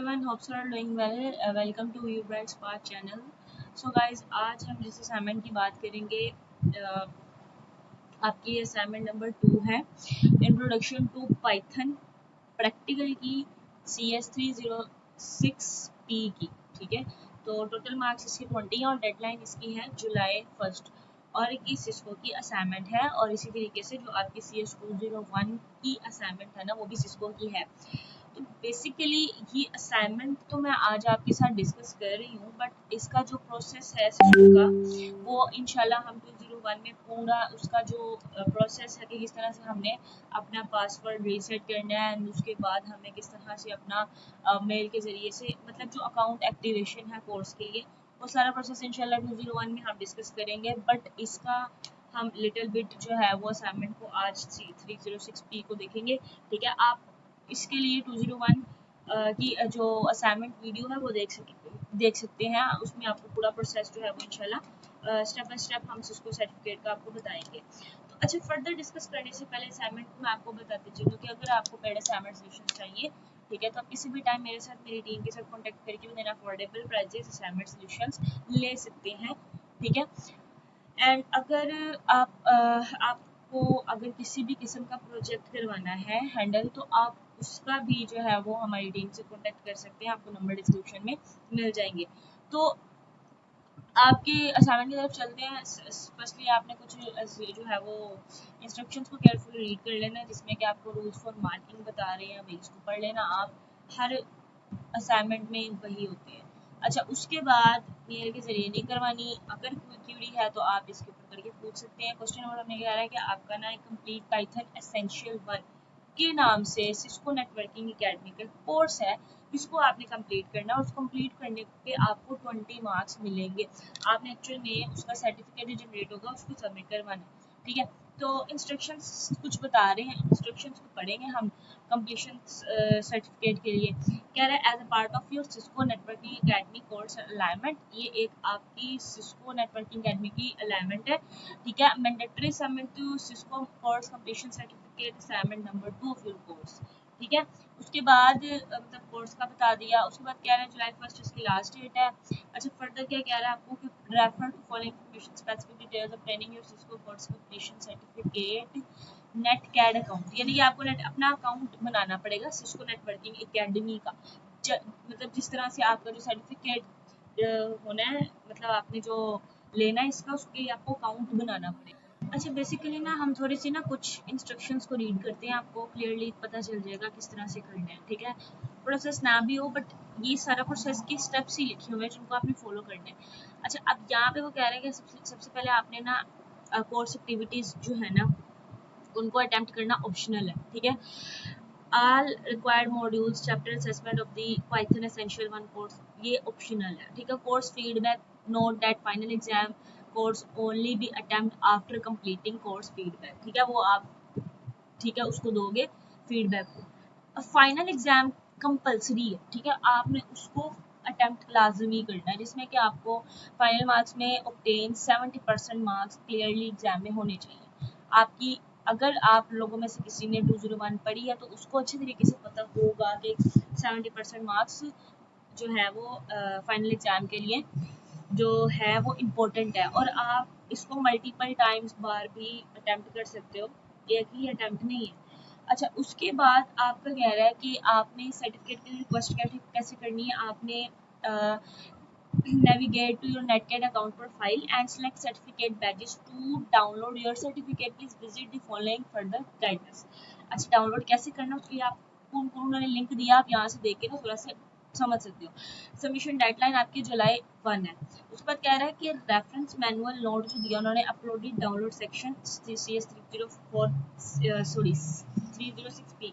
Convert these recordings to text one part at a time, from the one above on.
everyone, hopes you are doing well. Welcome to You Bright Spark channel. So guys, आज हम जिस assignment की बात करेंगे आपकी असाइनमेंट नंबर 2 है इंट्रोडक्शन टू पाइथन प्रैक्टिकल की CS306P की। ठीक है, तो टोटल मार्क्स इसके 20 हैं और डेडलाइन इसकी है जुलाई 1 और ये सिस्को की असाइनमेंट है और इसी तरीके से जो आपकी CS201 की असाइनमेंट है ना वो भी सिस्को की है। तो बेसिकली ये असाइनमेंट तो मैं आज आपके साथ डिस्कस कर रही हूँ, बट इसका जो प्रोसेस है सिस्को का वो इंशाल्लाह हम 201 में पूरा उसका जो प्रोसेस है कि किस तरह से हमने अपना पासवर्ड रीसेट करना है एंड उसके बाद हमें किस तरह से अपना मेल के ज़रिए से मतलब जो अकाउंट एक्टिवेशन है कोर्स के लिए वो सारा प्रोसेस इंशाल्लाह 201 में हम डिस्कस करेंगे। बट इसका हम लिटिल बिट जो है वो असाइनमेंट को आज 306P को देखेंगे। ठीक है, आप इसके लिए 201 की जो असाइनमेंट वीडियो है वो देख सकते हैं। उसमें आपको पूरा प्रोसेस जो है वो इंशाल्लाह स्टेप बाय स्टेप हम इसको सर्टिफिकेट का आपको बताएंगे। तो अच्छा, फर्दर डिस्कस करने से पहले असाइनमेंट को मैं आपको बताती चलूँ कि अगर आपको पेड असाइनमेंट सोल्यूशन चाहिए, ठीक है, तो आप किसी भी टाइम मेरे साथ मेरी टीम के साथ कॉन्टैक्ट करके with an affordable prices assignment solutions ले सकते हैं। ठीक है, एंड अगर आपको अगर किसी भी किस्म का प्रोजेक्ट करवाना है हैंडल, तो आप उसका भी जो है वो हमारी टीम से कॉन्टैक्ट कर सकते हैं। आपको नंबर डिस्क्रिप्शन में मिल जाएंगे। तो आपके असाइनमेंट की तरफ चलते हैं। फर्स्टली आपने कुछ जो है वो इंस्ट्रक्शंस को केयरफुली रीड कर लेना, जिसमें कि आपको रूल्स फॉर मार्किंग बता रहे हैं, वही इसको पढ़ लेना। आप हर असाइनमेंट में वही होते हैं। अच्छा, उसके बाद मेल के जरिए नहीं करवानी। अगर कोई क्यूरी है तो आप इसके ऊपर करके पूछ सकते हैं। क्वेश्चन नंबर हमने कह रहा है कि आपका ना एक कंप्लीट पाइथन एसेंशियल 1 के नाम से सिस्को नेटवर्किंग एकेडमी का कोर्स है, जिसको आपने कंप्लीट करना है। उस कंप्लीट करने पे आपको 20 मार्क्स मिलेंगे। आपने एक्चुअल में उसका सर्टिफिकेट जनरेट होगा, उसको सबमिट करवाना है। ठीक है, तो इंस्ट्रक्शंस कुछ बता रहे हैं, इंस्ट्रक्शंस को पढ़ेंगे हम कंप्लीशन सर्टिफिकेट के लिए। कह रहा है as a part of your Cisco networking academy course alignment, ये एक आपकी सिस्को नेटवर्किंग एकेडमी की अलाइनमेंट है। ठीक है, mandatory submit to Cisco course completion certificate assignment number 2 of your course. ठीक है, उसके बाद मतलब कोर्स का बता दिया। उसके बाद कह रहा है जुलाई 1 इसकी लास्ट डेट है। अच्छा, फर्दर क्या कह रहा है आपको कि refer to following information specific details obtaining your Cisco course completion certificate NetAcad account, यानी कि आपको नेट अपना अकाउंट बनाना पड़ेगा सिस्को नेटवर्किंग एकेडमी का। मतलब जिस तरह से आपका जो सर्टिफिकेट होना है, मतलब आपने जो लेना है इसका, उसके लिए आपको अकाउंट बनाना पड़ेगा। अच्छा, बेसिकली ना हम थोड़ी सी ना कुछ इंस्ट्रक्शंस को रीड करते हैं, आपको क्लियरली पता चल जाएगा किस तरह से करना है। ठीक है, प्रोसेस ना भी हो बट ये सारा प्रोसेस के स्टेप्स ही लिखे हुए हैं जिनको आपने फॉलो करने हैं। अच्छा, अब यहाँ पे वो कह रहे हैं कि सबसे पहले आपने ना कोर्स एक्टिविटीज़ जो है ना उनको अटेम्प्ट करना ऑप्शनल है। ठीक है, all required modules chapter assessment of the Python essential 1 course ये ऑप्शनल है। ठीक है, course feedback note that final exam course only be attempt after completing course feedback. ठीक है, वो आप ठीक है उसको दोगे फीडबैक को। फाइनल एग्जाम कंपलसरी है। ठीक है, आपने उसको अटेम्प्ट लाजमी करना है, जिसमें कि आपको फाइनल मार्क्स में ऑब्टेन 70% मार्क्स क्लियरली एग्जाम में होने चाहिए। आपकी अगर आप लोगों में से किसी ने 201 पढ़ी है तो उसको अच्छे तरीके से पता होगा कि 70% मार्क्स जो है वो फाइनल एग्जाम के लिए जो है वो इम्पोर्टेंट है, और आप इसको मल्टीपल टाइम्स बार भी अटेम्प्ट कर सकते हो, एक ही अटेम्प्ट नहीं है। अच्छा, उसके बाद आपका कह रहा है कि आपने सर्टिफिकेट की रिक्वेस्ट कैसे करनी है। आपने navigate to your netcat account profile and select certificate badges to download your certificate. Please visit the following further guidance. अच्छा, डाउनलोड कैसे करना उसके लिए आपको उन्होंने लिंक दिया, आप यहाँ से देख के ना थोड़ा सा समझ सकते हो। सबमिशन डेडलाइन आपकी जुलाई 1 है। उसके बाद कह रहा है कि रेफरेंस मैनुअल नोट जो दिया उन्होंने अपलोडेड डाउनलोड सेक्शन CS306P,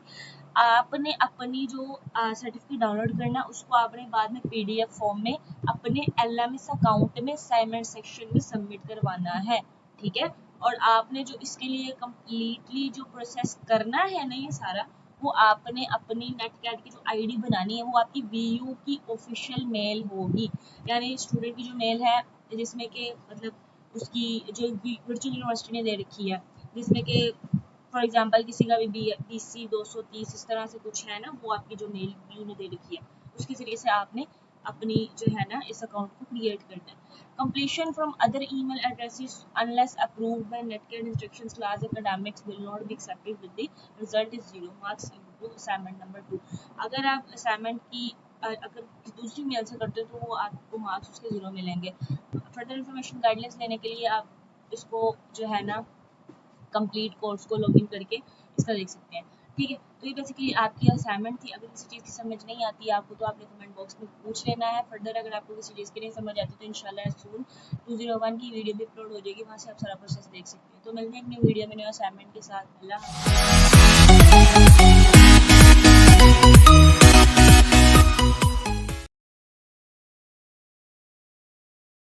आपने अपनी जो सर्टिफिकेट डाउनलोड करना उसको आपने बाद में PDF फॉर्म में अपने LMS अकाउंट में असाइनमेंट सेक्शन में सबमिट करवाना है। ठीक है, और आपने जो इसके लिए कम्प्लीटली जो प्रोसेस करना है ना ये सारा, वो आपने अपनी नेटकैट की जो आईडी बनानी है वो आपकी VU की ऑफिशियल मेल होगी, यानी स्टूडेंट की जो मेल है जिसमें कि मतलब उसकी जो वर्चुअल यूनिवर्सिटी ने दे रखी है, जिसमें कि फॉर एग्जांपल किसी का भी BC 230 इस तरह से कुछ है ना, वो आपकी जो मेल VU ने दे रखी है उसके से आपने अपनी जो है ना इस अकाउंट को क्रिएट करना है। Completion from other email addresses unless approved by नेटकेड instructions class academics will not be accepted with the result is 0 marks to assignment number 2। अगर आप असाइनमेंट की अगर दूसरी मेल से करते हो तो वो आपको मार्क्स उसके 0 मिलेंगे। फर्दर इन्फॉर्मेशन गाइडलाइंस लेने के लिए आप इसको जो है ना कंप्लीट कोर्स को लॉगिन करके इसका देख सकते हैं। ठीक है, तो ये बेसिकली आपकी असाइनमेंट थी। अगर किसी चीज़ की समझ नहीं आती है आपको तो आपने कमेंट बॉक्स में पूछ लेना है। फर्दर अगर आपको किसी चीज़ की नहीं समझ आती तो इंशाल्लाह सून 201 की वीडियो भी अपलोड हो जाएगी, वहाँ से आप सारा प्रोसेस देख सकते हैं। तो मिलते हैं एक न्यू वीडियो में न्यू असाइनमेंट के साथ। अल्लाह हाफ़िज़।